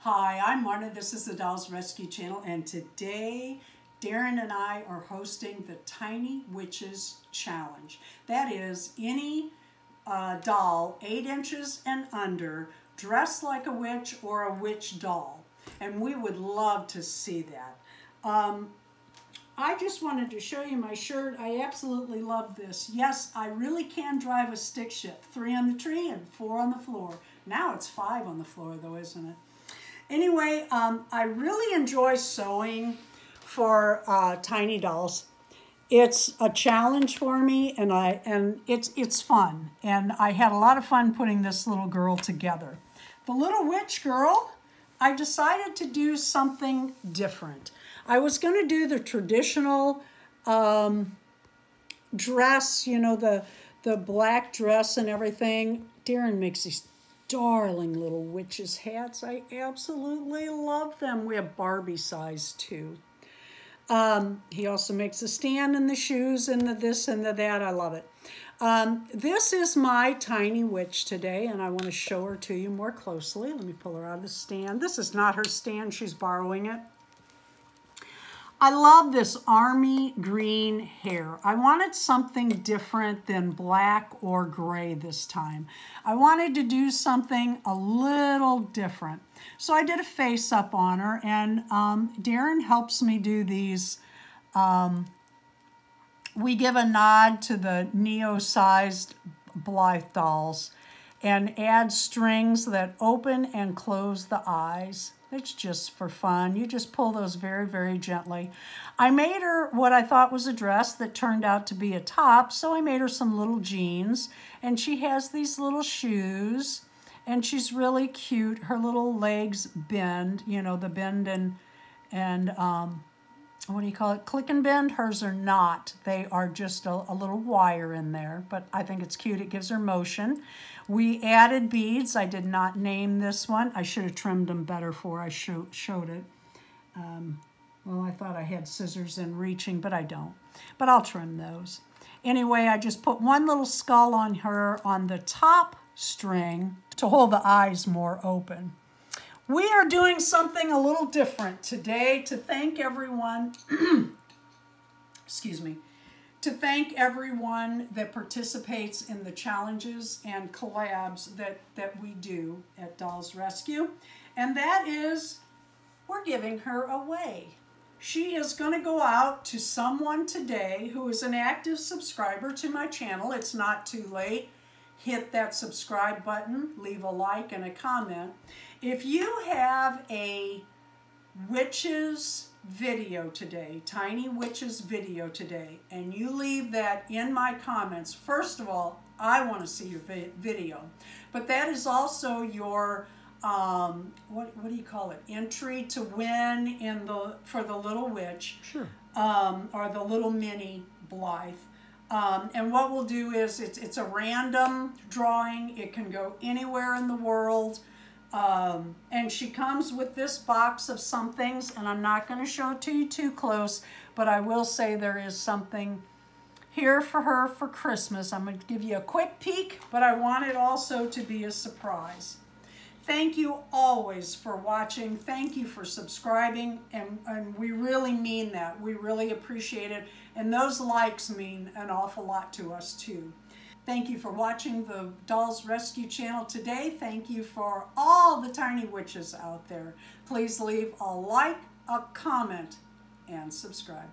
Hi, I'm Marta. This is the Dolls Rescue Channel, and today Darren and I are hosting the Tiny Witches Challenge. That is, any doll 8 inches and under dressed like a witch or a witch doll, and we would love to see that. I just wanted to show you my shirt. I absolutely love this. Yes, I really can drive a stick shift. 3 on the tree and 4 on the floor. Now it's 5 on the floor though, isn't it? Anyway, I really enjoy sewing for tiny dolls. It's a challenge for me, and it's fun. And I had a lot of fun putting this little girl together. The little witch girl, I decided to do something different. I was going to do the traditional dress, you know, the black dress and everything. Darren makes these darling little witches hats. I absolutely love them. We have Barbie size too. He also makes the stand and the shoes and the this and the that. I love it. This is my tiny witch today, and I want to show her to you more closely. Let me pull her out of the stand. This is not her stand. She's borrowing it. I love this army green hair. I wanted something different than black or gray this time. I wanted to do something a little different. So I did a face up on her, and Darren helps me do these. We give a nod to the Neo-sized Blythe dolls and add strings that open and close the eyes. It's just for fun. You just pull those very, very gently. I made her what I thought was a dress that turned out to be a top, so I made her some little jeans, and she has these little shoes, and she's really cute. Her little legs bend, you know, the bend and what do you call it? Click and bend. Hers are not. They are just a little wire in there, but I think it's cute. It gives her motion. We added beads. I did not name this one. I should have trimmed them better before I showed it. Well, I thought I had scissors in reaching, but I don't. But I'll trim those. Anyway, I just put one little skull on her on the top string to hold the eyes more open. We are doing something a little different today to thank everyone, excuse me, to thank everyone that participates in the challenges and collabs that we do at Dolls Rescue. And that is, we're giving her away. She is going to go out to someone today who is an active subscriber to my channel. It's not too late. Hit that subscribe button, leave a like and a comment. If you have a witches video today, Tiny Witches video today, and you leave that in my comments, first of all, I want to see your video. But that is also your, what do you call it, entry to win in for the little witch. Sure. Or the little mini Blythe. And what we'll do is it's a random drawing. It can go anywhere in the world. And she comes with this box of some things, and I'm not going to show it to you too close, but I will say there is something here for her for Christmas. I'm going to give you a quick peek, but I want it also to be a surprise. Thank you always for watching. Thank you for subscribing, and we really mean that. We really appreciate it, and those likes mean an awful lot to us too. Thank you for watching the Dolls Rescue Channel today. Thank you for all the tiny witches out there. Please leave a like, a comment, and subscribe.